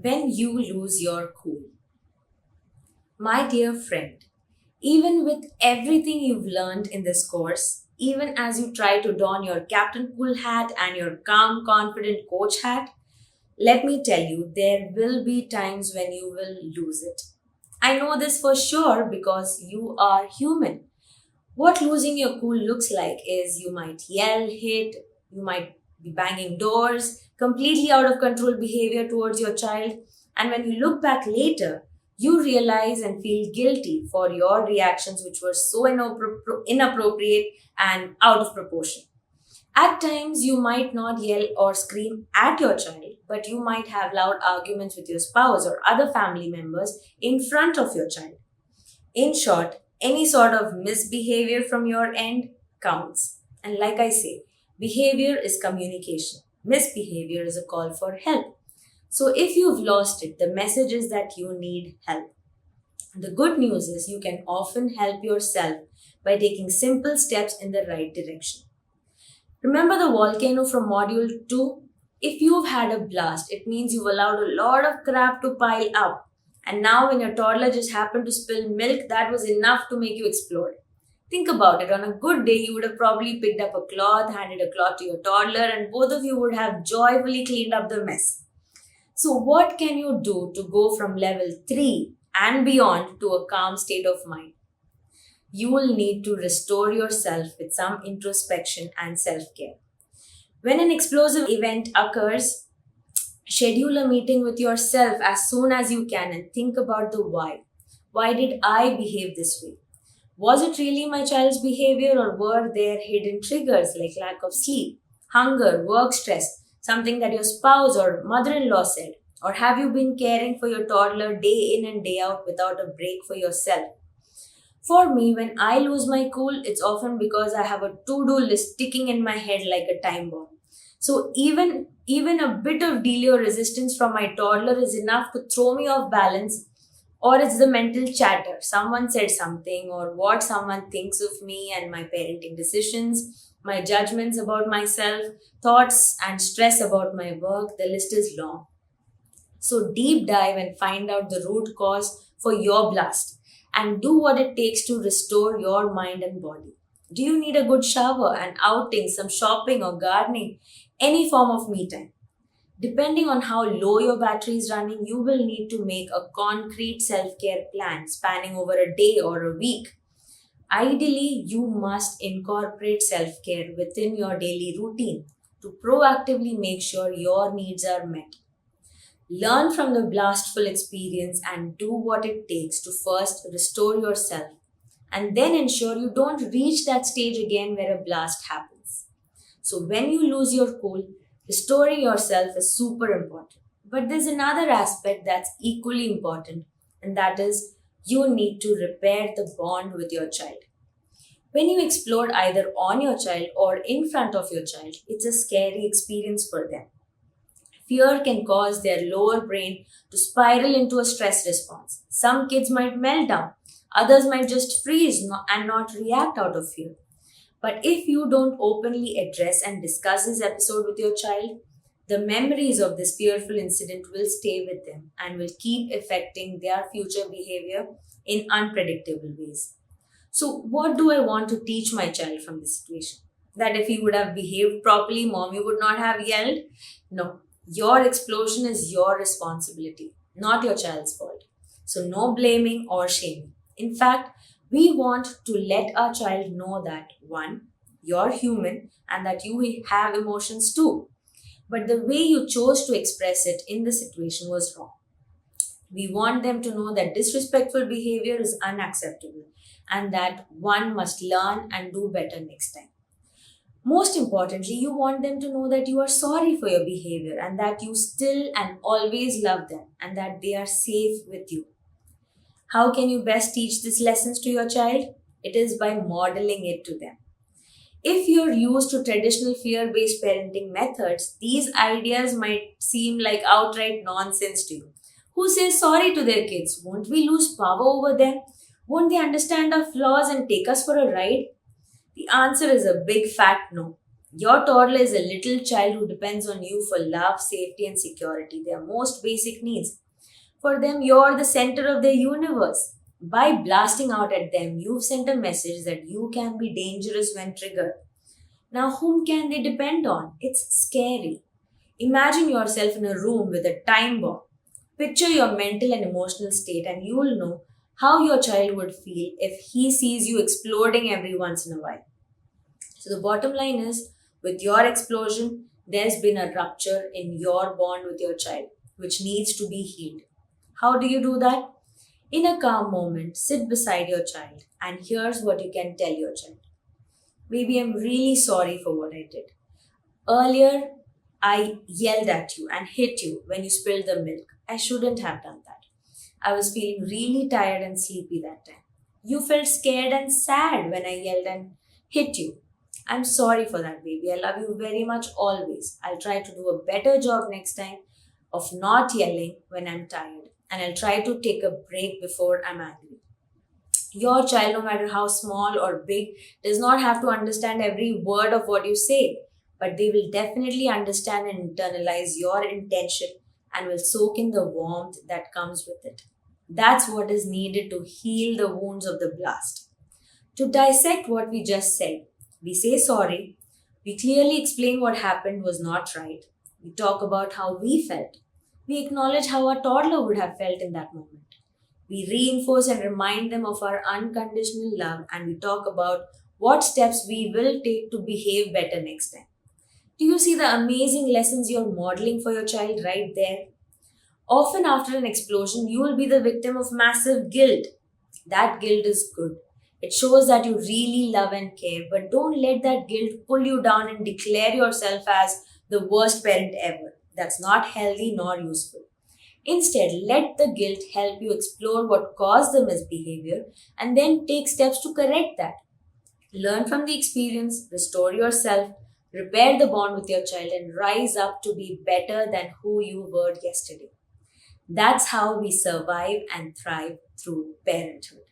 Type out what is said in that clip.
When you lose your cool. My dear friend, even with everything you've learned in this course, even as you try to don your Captain Cool hat and your calm, confident coach hat, let me tell you, there will be times when you will lose it. I know this for sure because you are human. What losing your cool looks like is you might yell, hit, you might be banging doors, completely out of control behavior towards your child. And when you look back later, you realize and feel guilty for your reactions, which were so inappropriate and out of proportion. At times, you might not yell or scream at your child, but you might have loud arguments with your spouse or other family members in front of your child. In short, any sort of misbehavior from your end counts. And like I say, behavior is communication, misbehavior is a call for help. So if you've lost it, the message is that you need help. The good news is you can often help yourself by taking simple steps in the right direction. Remember the volcano from module 2? If you've had a blast, it means you've allowed a lot of crap to pile up. And now, when your toddler just happened to spill milk, that was enough to make you explode. Think about it. On a good day, you would have probably picked up a cloth, handed a cloth to your toddler, and both of you would have joyfully cleaned up the mess. So, what can you do to go from level 3 and beyond to a calm state of mind? You will need to restore yourself with some introspection and self care. When an explosive event occurs, schedule a meeting with yourself as soon as you can and think about the why. Why did I behave this way? Was it really my child's behavior or were there hidden triggers like lack of sleep, hunger, work stress, something that your spouse or mother in law said? Or have you been caring for your toddler day in and day out without a break for yourself? For me, when I lose my cool, it's often because I have a to-do list ticking in my head like a time bomb. So even a bit of delay or resistance from my toddler is enough to throw me off balance, or it's the mental chatter. Someone said something, or what someone thinks of me and my parenting decisions, my judgments about myself, thoughts and stress about my work. The list is long. So deep dive and find out the root cause for your blast and do what it takes to restore your mind and body. Do you need a good shower, an outing, some shopping or gardening, any form of me time? Depending on how low your battery is running, you will need to make a concrete self care plan spanning over a day or a week. Ideally, you must incorporate self care within your daily routine to proactively make sure your needs are met. Learn from the blastful experience and do what it takes to first restore yourself and then ensure you don't reach that stage again where a blast happens. So, when you lose your cool, restoring yourself is super important. But there's another aspect that's equally important, and that is you need to repair the bond with your child. When you explode either on your child or in front of your child, it's a scary experience for them. Fear can cause their lower brain to spiral into a stress response. Some kids might melt down, others might just and not react out of fear. But if you don't openly address and discuss this episode with your child, the memories of this fearful incident will stay with them and will keep affecting their future behavior in unpredictable ways. So, what do I want to teach my child from this situation? That if he would have behaved properly, mommy would not have yelled? No, your explosion is your responsibility, not your child's fault. So, no blaming or shaming. In fact, we want to let our child know that one, you're human and that you have emotions too. But the way you chose to express it in the situation was wrong. We want them to know that disrespectful behavior is unacceptable and that one must learn and do better next time. Most importantly, you want them to know that you are sorry for your behavior and that you still and always love them and that they are safe with you. How can you best teach these lessons to your child? It is by modeling it to them. If you're used to traditional fear based parenting methods, these ideas might seem like outright nonsense to you. Who says sorry to their kids? Won't we lose power over them? Won't they understand our flaws and take us for a ride? The answer is a big fat no. Your toddler is a little child who depends on you for love, safety, and security, their most basic needs. For them, you're the center of their universe. By blasting out at them, you've sent a message that you can be dangerous when triggered. Now, whom can they depend on? It's scary. Imagine yourself in a room with a time bomb. Picture your mental and emotional state, and you will know how your child would feel if he sees you exploding every once in a while. So, the bottom line is with your explosion, there's been a rupture in your bond with your child, which needs to be healed. How do you do that? In a calm moment, sit beside your child, and here's what you can tell your child. Baby, I'm really sorry for what I did. Earlier, I yelled at you and hit you when you spilled the milk. I shouldn't have done that. I was feeling really tired and sleepy that time. You felt scared and sad when I yelled and hit you. I'm sorry for that, baby. I love you very much always. I'll try to do a better job next time of not yelling when I'm tired. And I'll try to take a break before I'm angry. Your child, no matter how small or big, does not have to understand every word of what you say, but they will definitely understand and internalize your intention and will soak in the warmth that comes with it. That's what is needed to heal the wounds of the blast. To dissect what we just said, we say sorry, we clearly explain what happened was not right, we talk about how we felt, we acknowledge how a toddler would have felt in that moment. We reinforce and remind them of our unconditional love, and we talk about what steps we will take to behave better next time. Do you see the amazing lessons you're modeling for your child right there? Often, after an explosion, you will be the victim of massive guilt. That guilt is good. It shows that you really love and care, but don't let that guilt pull you down and declare yourself as the worst parent ever. That's not healthy nor useful. Instead, let the guilt help you explore what caused the misbehavior and then take steps to correct that. Learn from the experience, restore yourself, repair the bond with your child, and rise up to be better than who you were yesterday. That's how we survive and thrive through parenthood.